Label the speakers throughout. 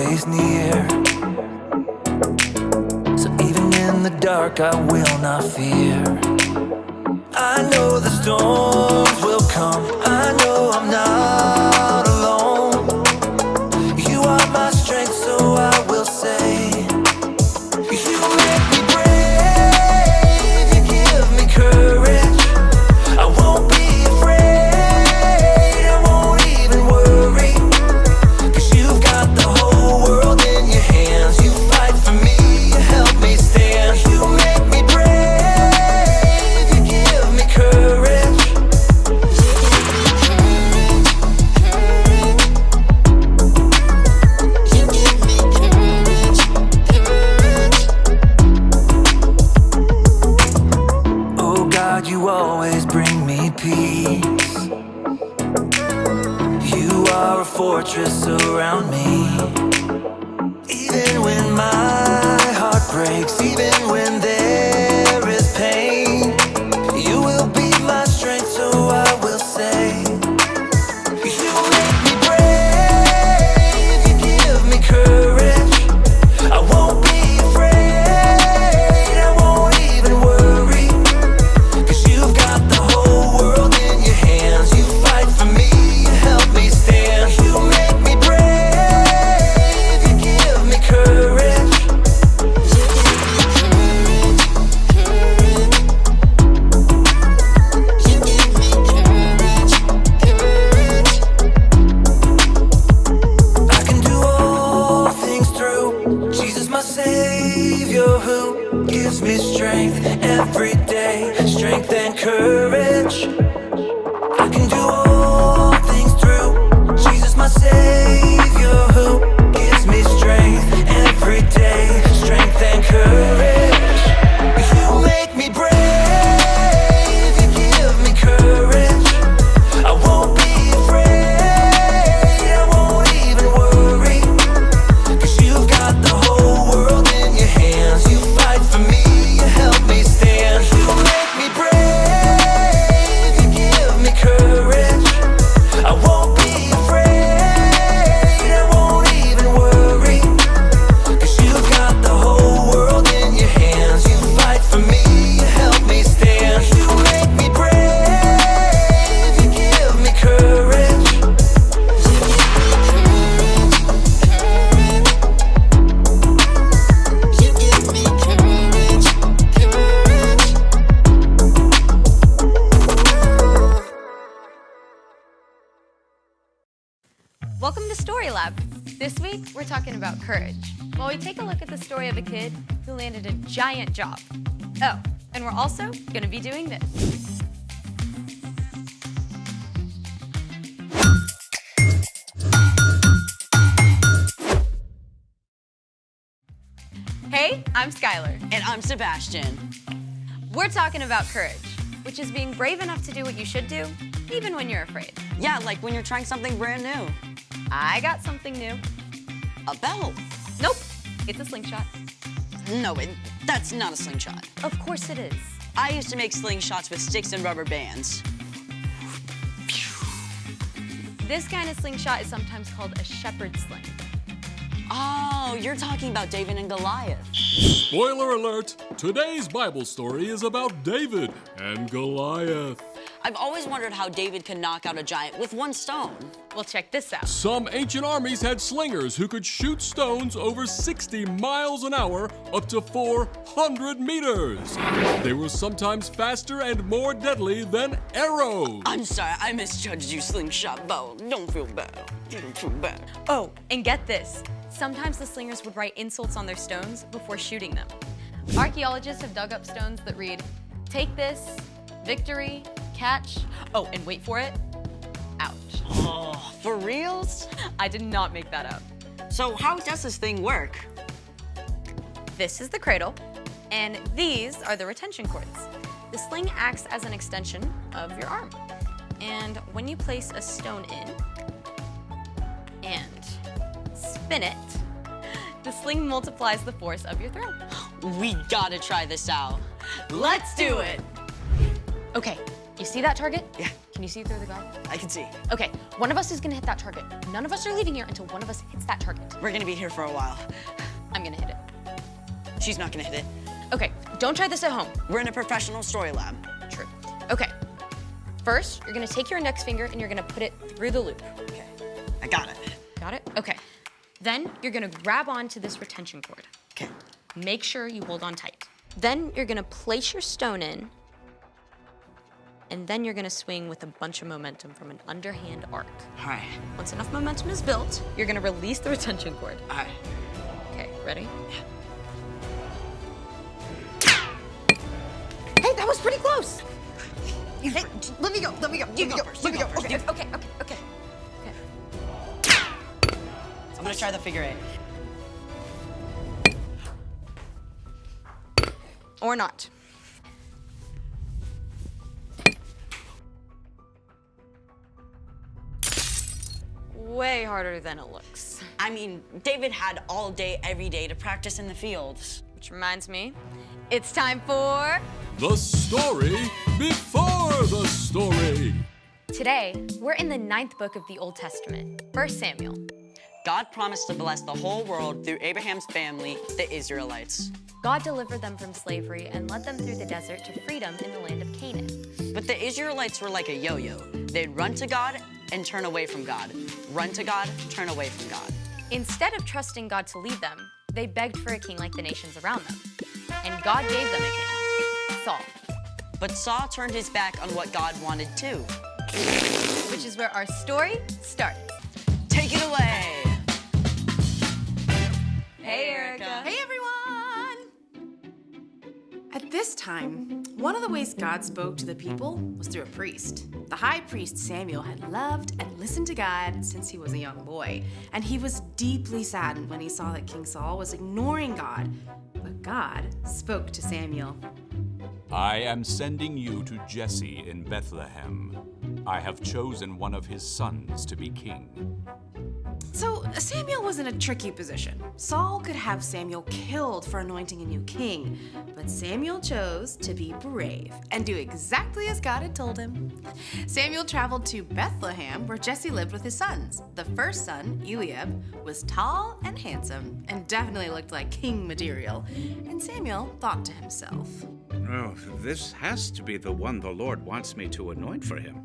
Speaker 1: always near. So even in the dark I will not fear. I know the storms will come, I know I'm not alone. You are my strength, so I will say, you make me brave, you give me courage. I won't be afraid, I won't even worry, 'cause you've got the whole world in your hands. You fight for me, you help me stand. You make me brave, you give me courage. Oh God, you always bring me peace. You are a fortress around me. Even when my heart breaks, even when there is pain, you will be my strength, so I will say, you make me brave, you give me courage. I won't be afraid, I won't even worry, 'cause you've got the whole world in your hands. You fight for me, you help me stand. You make me brave, you give me courage. I can do all things through Jesus, my Savior, who gives me strength every day, strength and courage. I can do all things through Jesus, my Savior, who gives me strength every day, strength and courage. You make me brave, you give me courage. I won't be afraid, I won't even worry, 'cause you've got the whole world in your hands. You fight for me, you help me stand. You make me brave, you give me courage. I won't be afraid, I won't even worry, 'cause you've got the whole world in your hands. You fight for me, you help me stand. You make me brave, you give me courage.
Speaker 2: Welcome to Story Lab. This week, we're talking about courage, while we take a look at the story of a kid who landed a giant job. Oh, and we're also going to be doing this. Hey, I'm Skylar.
Speaker 3: And I'm Sebastian.
Speaker 2: We're talking about courage, which is being brave enough to do what you should do, even when you're afraid.
Speaker 3: Yeah, like when you're trying something brand new.
Speaker 2: I got something new.
Speaker 3: A belt.
Speaker 2: Nope, it's a slingshot.
Speaker 3: No, that's not a slingshot.
Speaker 2: Of course it is.
Speaker 3: I used to make slingshots with sticks and rubber bands.
Speaker 2: This kind of slingshot is sometimes called a shepherd's sling.
Speaker 3: Oh, you're talking about David and Goliath.
Speaker 4: Spoiler alert! Today's Bible story is about David and Goliath.
Speaker 3: I've always wondered how David could knock out a giant with one stone.
Speaker 2: Well, check this out.
Speaker 4: Some ancient armies had slingers who could shoot stones over 60 miles an hour up to 400 meters. They were sometimes faster and more deadly than arrows.
Speaker 3: I'm sorry, I misjudged you, slingshot bow. Don't feel bad. Don't feel bad.
Speaker 2: Oh, and get this. Sometimes the slingers would write insults on their stones before shooting them. Archaeologists have dug up stones that read, "Take this, victory, catch." Oh, and wait for it. Ouch.
Speaker 3: Oh, for reals?
Speaker 2: I did not make that up.
Speaker 3: So how does this thing work?
Speaker 2: This is the cradle, and these are the retention cords. The sling acts as an extension of your arm. And when you place a stone in and spin it, the sling multiplies the force of your throw.
Speaker 3: We gotta try this out.
Speaker 2: Let's do it! Okay, you see that target?
Speaker 3: Yeah.
Speaker 2: Can you see through the garden?
Speaker 3: I can see.
Speaker 2: Okay, one of us is gonna hit that target. None of us are leaving here until one of us hits that target.
Speaker 3: We're gonna be here for a while.
Speaker 2: I'm gonna hit it.
Speaker 3: She's not gonna hit it.
Speaker 2: Okay, don't try this at home.
Speaker 3: We're in a professional story lab.
Speaker 2: True. Okay. First, you're gonna take your index finger and you're gonna put it through the loop.
Speaker 3: Okay, I got it.
Speaker 2: Got it? Okay. Then you're gonna grab onto this retention cord.
Speaker 3: Okay.
Speaker 2: Make sure you hold on tight. Then you're gonna place your stone in, and then you're gonna swing with a bunch of momentum from an underhand arc.
Speaker 3: All right.
Speaker 2: Once enough momentum is built, you're gonna release the retention cord.
Speaker 3: All right.
Speaker 2: Okay, ready? Hey, that was pretty close.
Speaker 3: Hey, let me go. Let me go.
Speaker 2: You go
Speaker 3: first.
Speaker 2: Let me go.
Speaker 3: first.
Speaker 2: Okay.
Speaker 3: I'm gonna try the figure eight.
Speaker 2: Or not. Way harder than it looks.
Speaker 3: I mean, David had all day, every day to practice in the fields.
Speaker 2: Which reminds me, it's time for...
Speaker 4: The story before the story.
Speaker 2: Today, we're in the 9th book of the Old Testament, 1 Samuel.
Speaker 3: God promised to bless the whole world through Abraham's family, the Israelites.
Speaker 2: God delivered them from slavery and led them through the desert to freedom in the land of Canaan.
Speaker 3: But the Israelites were like a yo-yo. They'd run to God and turn away from God. Run to God, turn away from God.
Speaker 2: Instead of trusting God to lead them, they begged for a king like the nations around them. And God gave them a king, Saul.
Speaker 3: But Saul turned his back on what God wanted too.
Speaker 2: Which is where our story starts.
Speaker 3: Take it away!
Speaker 2: Hey, Erica.
Speaker 5: Hey everyone! At this time, one of the ways God spoke to the people was through a priest. The high priest Samuel had loved and listened to God since he was a young boy, and he was deeply saddened when he saw that King Saul was ignoring God. But God spoke to Samuel.
Speaker 6: I am sending you to Jesse in Bethlehem. I have chosen one of his sons to be king.
Speaker 5: So Samuel was in a tricky position. Saul could have Samuel killed for anointing a new king, but Samuel chose to be brave and do exactly as God had told him. Samuel traveled to Bethlehem, where Jesse lived with his sons. The first son, Eliab, was tall and handsome and definitely looked like king material. And Samuel thought to himself,
Speaker 7: Oh, this has to be the one the Lord wants me to anoint for him.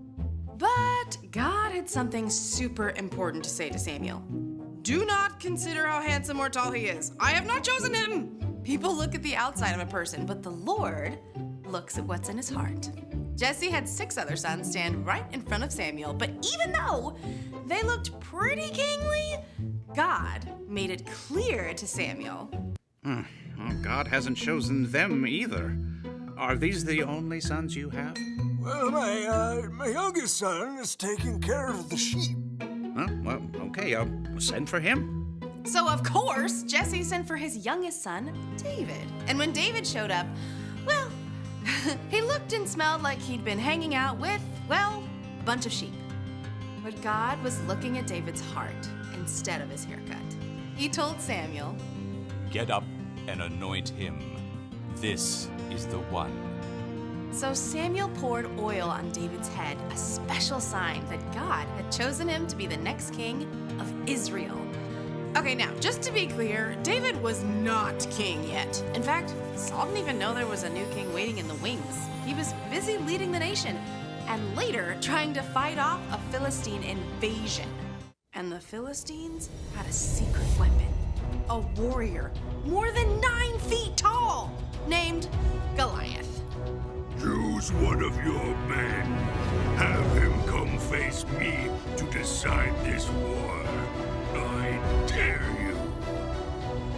Speaker 5: but God had something super important to say to Samuel. Do not consider how handsome or tall he is. I have not chosen him. People look at the outside of a person, but the Lord looks at what's in his heart. Jesse had 6 other sons stand right in front of Samuel, but even though they looked pretty kingly, God made it clear to Samuel.
Speaker 7: Well, God hasn't chosen them either. Are these the only sons you have?
Speaker 8: Well, my youngest son is taking care of the sheep.
Speaker 7: Well, okay, send for him.
Speaker 5: So, of course, Jesse sent for his youngest son, David. And when David showed up, well, he looked and smelled like he'd been hanging out with, well, a bunch of sheep. But God was looking at David's heart instead of his haircut. He told Samuel,
Speaker 6: Get up and anoint him. This is the one.
Speaker 5: So Samuel poured oil on David's head, a special sign that God had chosen him to be the next king of Israel. Okay, now, just to be clear, David was not king yet. In fact, Saul didn't even know there was a new king waiting in the wings. He was busy leading the nation, and later trying to fight off a Philistine invasion. And the Philistines had a secret weapon, a warrior more than 9 feet tall, named Goliath.
Speaker 8: Choose one of your men. Have him come face me to decide this war. I dare you.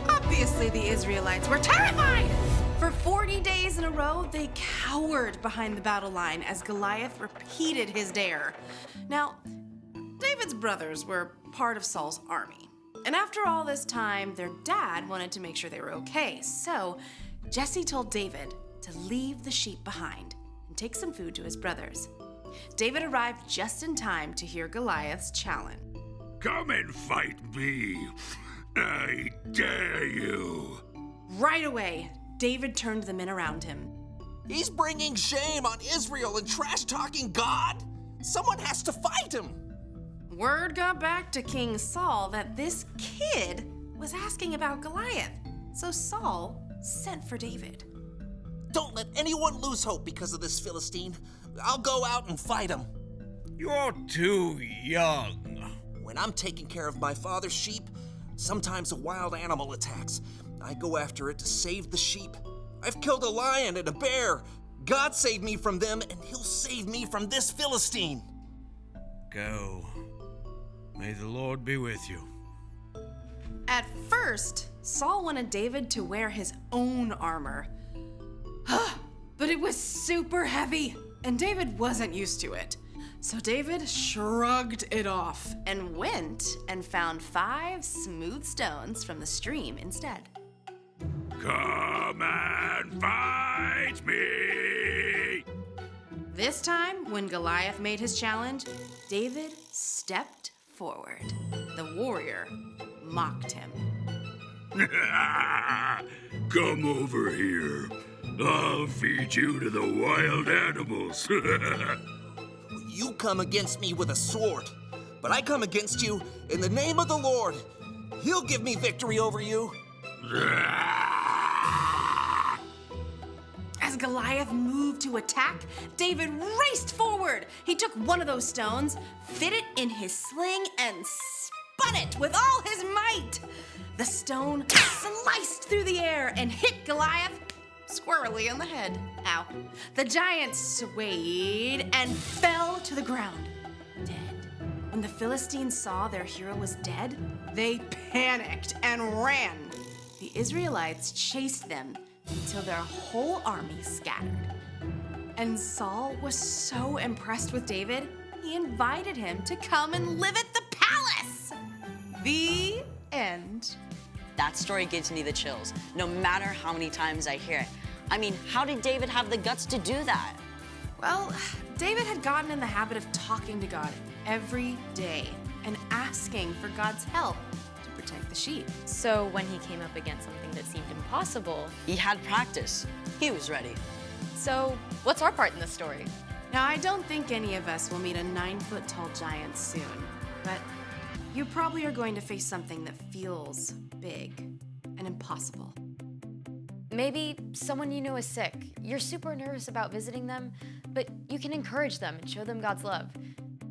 Speaker 5: Obviously, the Israelites were terrified! For 40 days in a row, they cowered behind the battle line as Goliath repeated his dare. Now, David's brothers were part of Saul's army. And after all this time, their dad wanted to make sure they were okay. So, Jesse told David to leave the sheep behind and take some food to his brothers. David arrived just in time to hear Goliath's challenge.
Speaker 8: Come and fight me. I dare you.
Speaker 5: Right away, David turned to the men around him.
Speaker 9: He's bringing shame on Israel and trash-talking God. Someone has to fight him.
Speaker 5: Word got back to King Saul that this kid was asking about Goliath. So Saul sent for David.
Speaker 9: Don't let anyone lose hope because of this Philistine. I'll go out and fight him.
Speaker 8: You're too young.
Speaker 9: When I'm taking care of my father's sheep, sometimes a wild animal attacks. I go after it to save the sheep. I've killed a lion and a bear. God saved me from them, and he'll save me from this Philistine.
Speaker 8: Go. May the Lord be with you.
Speaker 5: At first, Saul wanted David to wear his own armor. But it was super heavy, and David wasn't used to it. So David shrugged it off and went and found 5 smooth stones from the stream instead.
Speaker 8: Come and fight me!
Speaker 5: This time, when Goliath made his challenge, David stepped forward. The warrior mocked him.
Speaker 8: Come over here. I'll feed you to the wild animals.
Speaker 9: You come against me with a sword, but I come against you in the name of the Lord. He'll give me victory over you.
Speaker 5: As Goliath moved to attack, David raced forward. He took one of those stones, fit it in his sling, and spun it with all his might. The stone sliced through the air and hit Goliath squarely on the head. Ow. The giant swayed and fell to the ground, dead. When the Philistines saw their hero was dead, they panicked and ran. The Israelites chased them until their whole army scattered. And Saul was so impressed with David, he invited him to come and live at the palace. The end.
Speaker 3: That story gives me the chills, no matter how many times I hear it. I mean, how did David have the guts to do that?
Speaker 5: Well, David had gotten in the habit of talking to God every day and asking for God's help to protect the sheep.
Speaker 2: So when he came up against something that seemed impossible,
Speaker 3: He had practice. He was ready.
Speaker 2: so what's our part in the story?
Speaker 5: Now, I don't think any of us will meet a 9-foot-tall giant soon, but you probably are going to face something that feels big and impossible.
Speaker 2: Maybe someone you know is sick. You're super nervous about visiting them, but you can encourage them and show them God's love,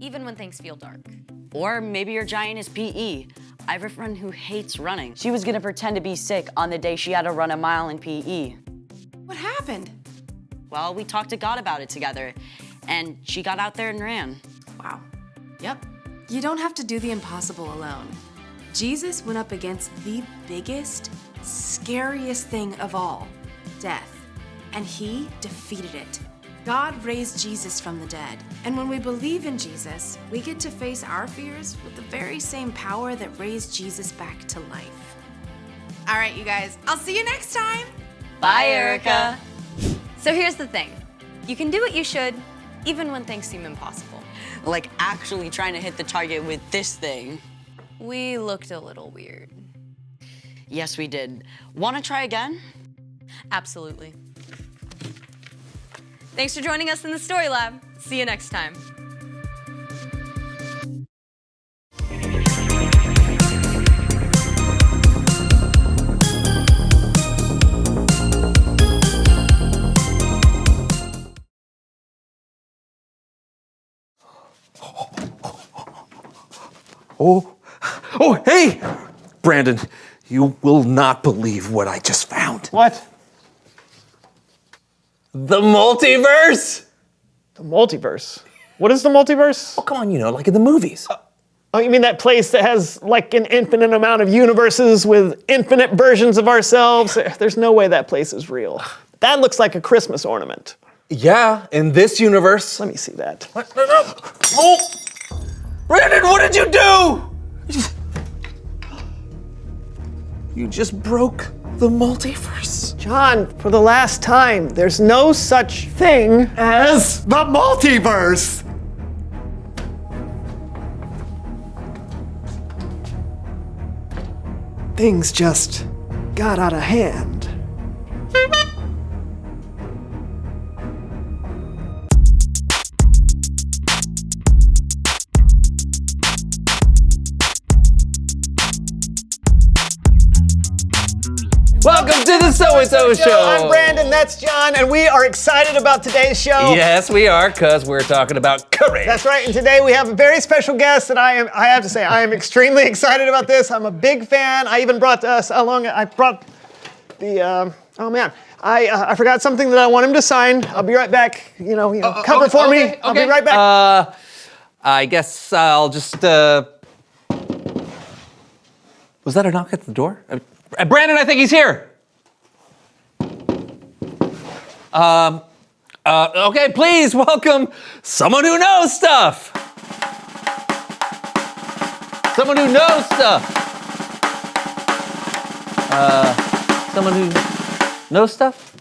Speaker 2: even when things feel dark.
Speaker 3: Or maybe your giant is PE. I have a friend who hates running. She was gonna pretend to be sick on the day she had to run a mile in PE.
Speaker 5: What happened?
Speaker 3: Well, we talked to God about it together, and she got out there and ran.
Speaker 5: Wow. Yep. You don't have to do the impossible alone. Jesus went up against the biggest, scariest thing of all, death, and he defeated it. God raised Jesus from the dead, and when we believe in Jesus, we get to face our fears with the very same power that raised Jesus back to life. All right, you guys, I'll see you next time.
Speaker 3: Bye, Erica.
Speaker 2: So here's the thing. You can do what you should, even when things seem impossible.
Speaker 3: Like actually trying to hit the target with this thing.
Speaker 2: We looked a little weird.
Speaker 3: Yes, we did. Wanna try again?
Speaker 2: Absolutely. Thanks for joining us in the Story Lab. See you next time.
Speaker 10: Oh, hey! Brandon, you will not believe what I just found.
Speaker 11: What?
Speaker 10: The multiverse!
Speaker 11: The multiverse? What is the multiverse?
Speaker 10: Oh, come on, you know, like in the movies.
Speaker 11: Oh, you mean that place that has like an infinite amount of universes with infinite versions of ourselves? There's no way that place is real. That looks like a Christmas ornament.
Speaker 10: Yeah, in this universe.
Speaker 11: Let me see that.
Speaker 10: What? No. Oh! Brandon, what did you do? You just broke the multiverse.
Speaker 11: John, for the last time, there's no such thing
Speaker 12: as the multiverse.
Speaker 11: Things just got out of hand.
Speaker 13: Welcome to the So-and-So Show.
Speaker 11: I'm Brandon, that's John, and we are excited about today's show.
Speaker 13: Yes, we are, because we're talking about courage.
Speaker 11: That's right, and today we have a very special guest, and I have to say, I am extremely excited about this. I'm a big fan. I even brought I forgot something that I want him to sign. I'll be right back. Cover for me.
Speaker 13: Okay.
Speaker 11: I'll be right back.
Speaker 13: I guess I'll just, Was that a knock at the door? Brandon, I think he's here. Okay, please welcome someone who knows stuff. Someone who knows stuff. Someone who knows stuff?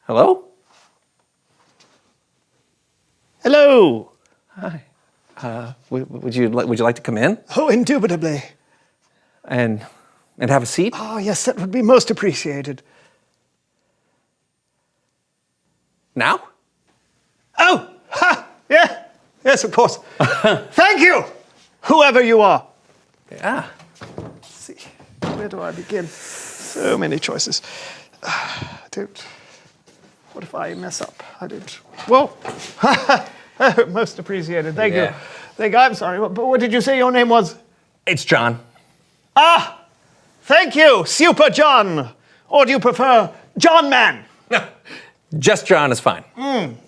Speaker 13: Hello?
Speaker 11: Hello.
Speaker 13: Hi. Would you like to come in
Speaker 11: Oh, indubitably.
Speaker 13: and have a seat?
Speaker 11: Oh, yes, that would be most appreciated.
Speaker 13: Now?
Speaker 11: Oh, ha, yeah, yes, of course. Thank you, whoever you are.
Speaker 13: Yeah.
Speaker 11: Let's see, where do I begin? So many choices. What if I mess up? I don't. Whoa. Most appreciated. Thank you. I'm sorry, but what did you say your name was?
Speaker 13: It's John.
Speaker 11: Ah, thank you, Super John. Or do you prefer John Man?
Speaker 13: Just John is fine.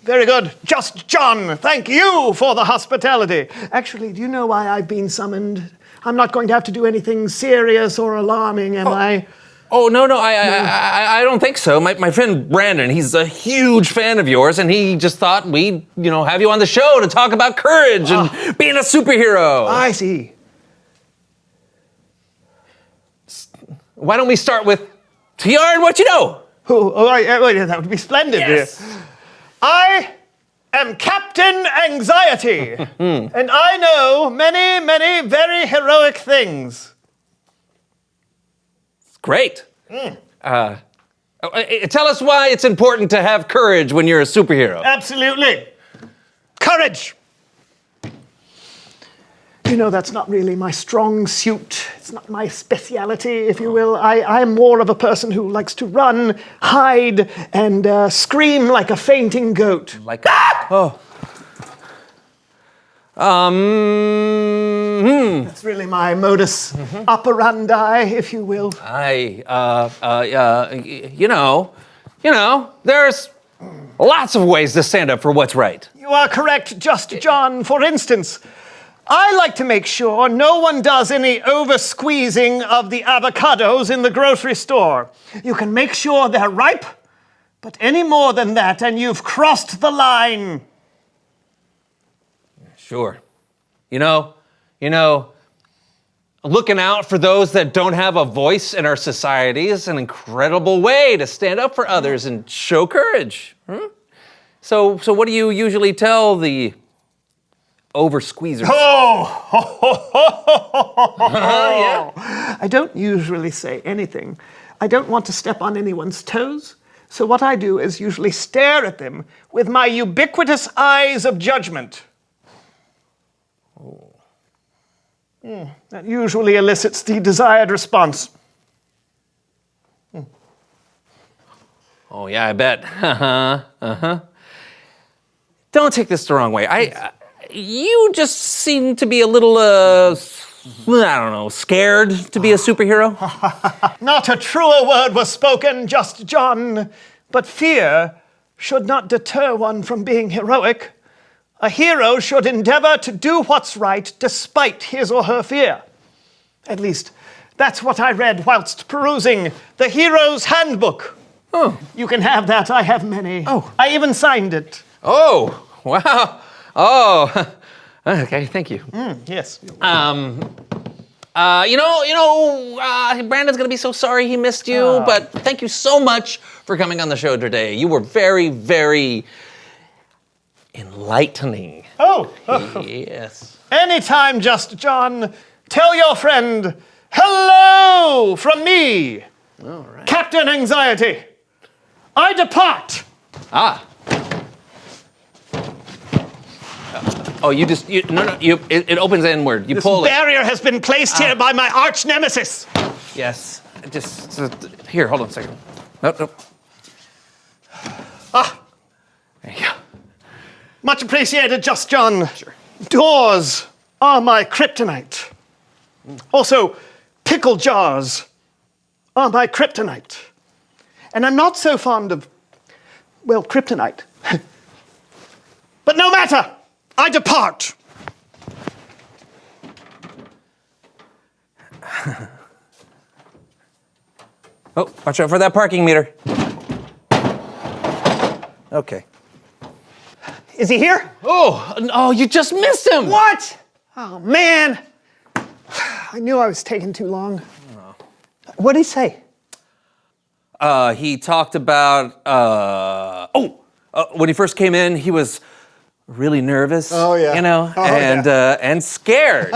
Speaker 11: Very good. Just John. Thank you for the hospitality. Actually, do you know why I've been summoned? I'm not going to have to do anything serious or alarming, am I?
Speaker 13: Oh, no, I don't think so. My friend Brandon, he's a huge fan of yours, and he just thought we'd, have you on the show to talk about courage and being a superhero.
Speaker 11: I see.
Speaker 13: Why don't we start with TR and what you know?
Speaker 11: Wait, that would be splendid.
Speaker 13: Yes.
Speaker 11: I am Captain Anxiety, and I know many, many very heroic things.
Speaker 13: Great. Tell us why it's important to have courage when you're a superhero.
Speaker 11: Absolutely. Courage. That's not really my strong suit. It's not my speciality, if you will. I'm more of a person who likes to run, hide, and scream like a fainting goat.
Speaker 13: Like oh.
Speaker 11: That's really my modus operandi, if you will.
Speaker 13: There's lots of ways to stand up for what's right.
Speaker 11: You are correct, Just John. For instance, I like to make sure no one does any over-squeezing of the avocados in the grocery store. You can make sure they're ripe, but any more than that and you've crossed the line.
Speaker 13: Sure. Looking out for those that don't have a voice in our society is an incredible way to stand up for others and show courage. So what do you usually tell the over-squeezers?
Speaker 11: Yeah. I don't usually say anything. I don't want to step on anyone's toes. So what I do is usually stare at them with my ubiquitous eyes of judgment. That usually elicits the desired response.
Speaker 13: Oh, yeah, I bet. Don't take this the wrong way. You just seem to be a little, scared to be a superhero.
Speaker 11: Not a truer word was spoken, Just John. But fear should not deter one from being heroic. A hero should endeavor to do what's right despite his or her fear. At least, that's what I read whilst perusing the Hero's Handbook.
Speaker 13: Oh.
Speaker 11: You can have that. I have many.
Speaker 13: Oh.
Speaker 11: I even signed it.
Speaker 13: Oh, wow. Oh, okay, thank you.
Speaker 11: Yes.
Speaker 13: Brandon's gonna be so sorry he missed you, but thank you so much for coming on the show today. You were very, very enlightening.
Speaker 11: Oh.
Speaker 13: Yes.
Speaker 11: Anytime, Just John. Tell your friend, hello from me,
Speaker 13: All right.
Speaker 11: Captain Anxiety. I depart.
Speaker 13: Oh, it opens inward. You
Speaker 11: This
Speaker 13: pull it.
Speaker 11: barrier has been placed here by my arch nemesis.
Speaker 13: Yes. Here, hold on a second. Nope. There you go.
Speaker 11: Much appreciated, Just John. Sure. Doors are my kryptonite. Also, pickle jars are my kryptonite. And I'm not so fond of, well, kryptonite. But no matter, I depart.
Speaker 13: Oh, watch out for that parking meter. Okay.
Speaker 11: Is he here?
Speaker 13: Oh, you just missed him.
Speaker 11: What? Oh, man. I knew I was taking too long. What did he say?
Speaker 13: He talked about, when he first came in, he was really nervous.
Speaker 11: Oh, yeah.
Speaker 13: You know,
Speaker 11: Oh,
Speaker 13: and scared.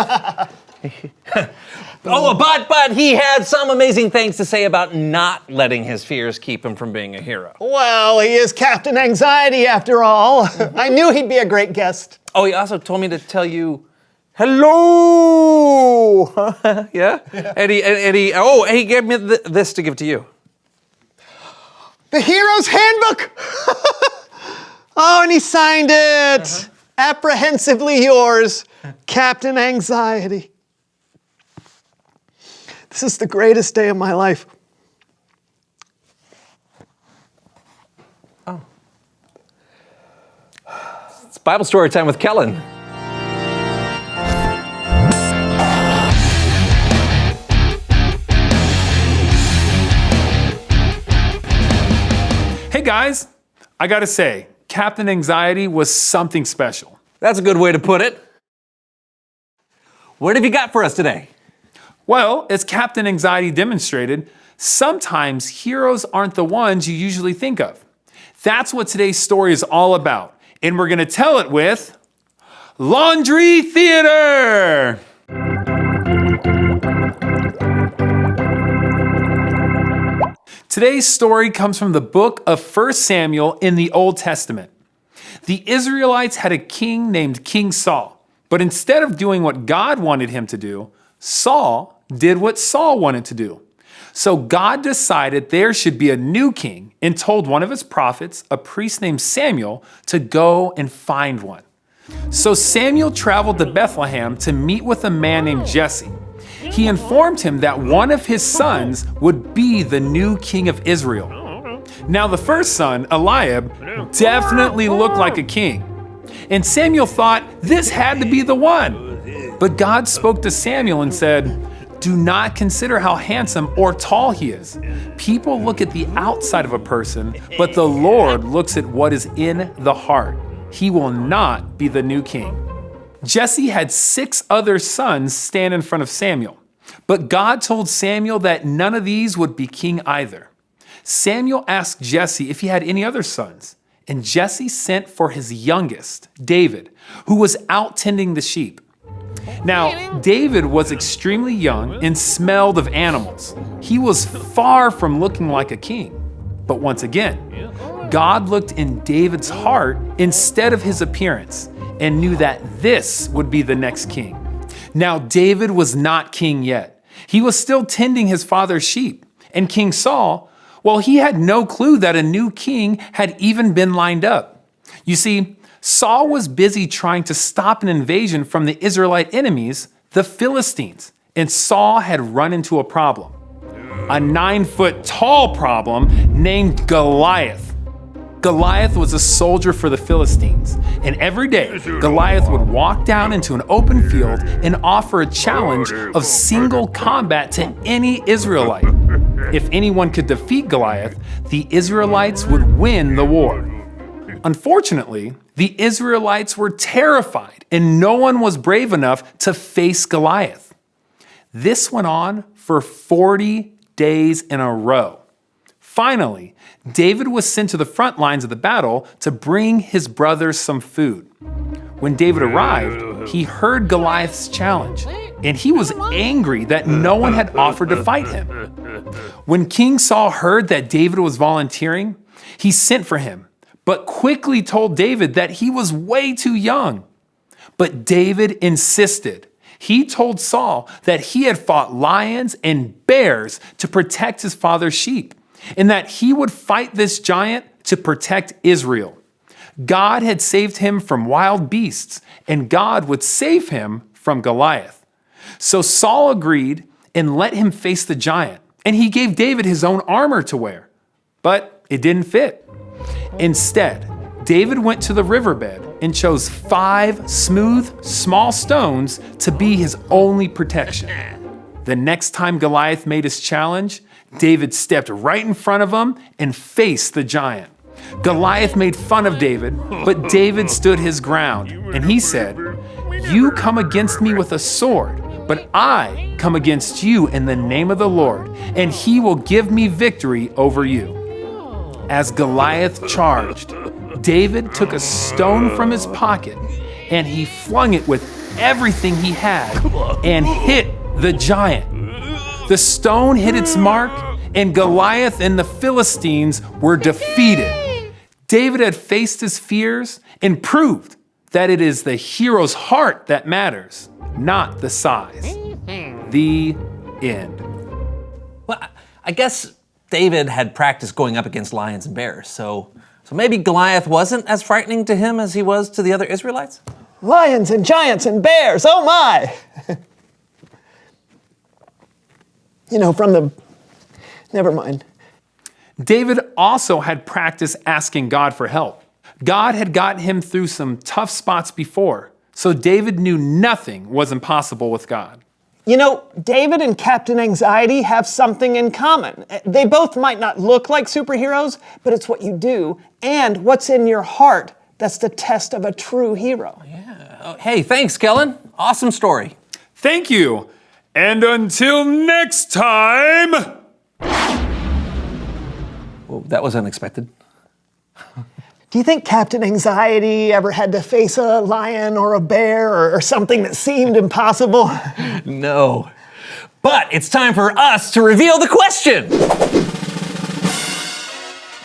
Speaker 13: But he had some amazing things to say about not letting his fears keep him from being a hero.
Speaker 11: Well, he is Captain Anxiety after all. I knew he'd be a great guest.
Speaker 13: Oh, he also told me to tell you, hello. Yeah? And he gave me this to give to you.
Speaker 11: The Hero's Handbook! Oh, and he signed it. Apprehensively yours, Captain Anxiety. This is the greatest day of my life.
Speaker 13: Oh. It's Bible story time with Kellen.
Speaker 14: Hey guys, I gotta say, Captain Anxiety was something special.
Speaker 13: That's a good way to put it. What have you got for us today?
Speaker 14: Well, as Captain Anxiety demonstrated, sometimes heroes aren't the ones you usually think of. That's what today's story is all about, and we're gonna tell it with Laundry Theater! Today's story comes from the book of 1 Samuel in the Old Testament. The Israelites had a king named King Saul, but instead of doing what God wanted him to do, Saul did what Saul wanted to do. So God decided there should be a new king and told one of his prophets, a priest named Samuel, to go and find one. So Samuel traveled to Bethlehem to meet with a man named Jesse. He informed him that one of his sons would be the new king of Israel. Now the first son, Eliab, definitely looked like a king. And Samuel thought this had to be the one. But God spoke to Samuel and said, "Do not consider how handsome or tall he is. People look at the outside of a person, but the Lord looks at what is in the heart. He will not be the new king." Jesse had 6 other sons stand in front of Samuel, but God told Samuel that none of these would be king either. Samuel asked Jesse if he had any other sons, and Jesse sent for his youngest, David, who was out tending the sheep. Now, David was extremely young and smelled of animals. He was far from looking like a king. But once again, God looked in David's heart instead of his appearance and knew that this would be the next king. Now, David was not king yet. He was still tending his father's sheep. And King Saul, well, he had no clue that a new king had even been lined up. You see, Saul was busy trying to stop an invasion from the Israelite enemies, the Philistines, and Saul had run into a problem. A 9-foot tall problem named Goliath. Goliath was a soldier for the Philistines, and every day Goliath would walk down into an open field and offer a challenge of single combat to any Israelite. If anyone could defeat Goliath, the Israelites would win the war. Unfortunately, the Israelites were terrified and no one was brave enough to face Goliath. This went on for 40 days in a row. Finally, David was sent to the front lines of the battle to bring his brothers some food. When David arrived, he heard Goliath's challenge, and he was angry that no one had offered to fight him. When King Saul heard that David was volunteering, he sent for him, but quickly told David that he was way too young. But David insisted. He told Saul that he had fought lions and bears to protect his father's sheep, and that he would fight this giant to protect Israel. God had saved him from wild beasts, and God would save him from Goliath. So Saul agreed and let him face the giant, and he gave David his own armor to wear. But it didn't fit. Instead, David went to the riverbed and chose 5 smooth, small stones to be his only protection. The next time Goliath made his challenge, David stepped right in front of him and faced the giant. Goliath made fun of David, but David stood his ground, and he said, "You come against me with a sword, but I come against you in the name of the Lord, and he will give me victory over you." As Goliath charged, David took a stone from his pocket, and he flung it with everything he had and hit the giant. The stone hit its mark, and Goliath and the Philistines were defeated. David had faced his fears and proved that it is the hero's heart that matters, not the size. The end.
Speaker 13: Well, I guess David had practiced going up against lions and bears, so maybe Goliath wasn't as frightening to him as he was to the other Israelites?
Speaker 11: Lions and giants and bears, oh my! Never mind.
Speaker 14: David also had practiced asking God for help. God had gotten him through some tough spots before, so David knew nothing was impossible with God.
Speaker 11: David and Captain Anxiety have something in common. They both might not look like superheroes, but it's what you do and what's in your heart that's the test of a true hero.
Speaker 13: Yeah. Oh, hey, thanks, Kellen. Awesome story.
Speaker 14: Thank you. And until next time...
Speaker 13: Well, that was unexpected.
Speaker 11: Do you think Captain Anxiety ever had to face a lion or a bear or something that seemed impossible?
Speaker 13: No. But it's time for us to reveal the question.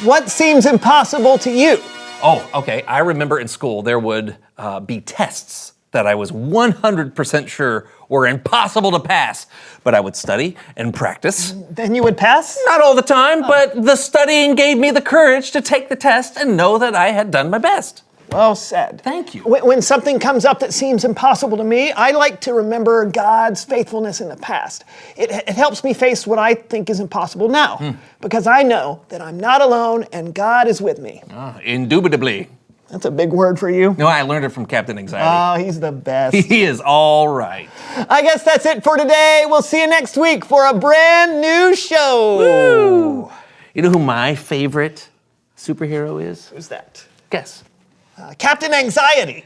Speaker 11: What seems impossible to you?
Speaker 13: Oh, okay. I remember in school there would be tests that I was 100% sure were impossible to pass. But I would study and practice.
Speaker 11: Then you would pass?
Speaker 13: Not all the time, but the studying gave me the courage to take the test and know that I had done my best.
Speaker 11: Well said.
Speaker 13: Thank you.
Speaker 11: When something comes up that seems impossible to me, I like to remember God's faithfulness in the past. It helps me face what I think is impossible now, because I know that I'm not alone and God is with me.
Speaker 13: Indubitably.
Speaker 11: That's a big word for you.
Speaker 13: No, I learned it from Captain Anxiety.
Speaker 11: Oh, he's the best.
Speaker 13: He is all right.
Speaker 11: I guess that's it for today. We'll see you next week for a brand new show.
Speaker 13: Woo! You know who my favorite superhero is?
Speaker 11: Who's that?
Speaker 13: Guess.
Speaker 11: Captain Anxiety.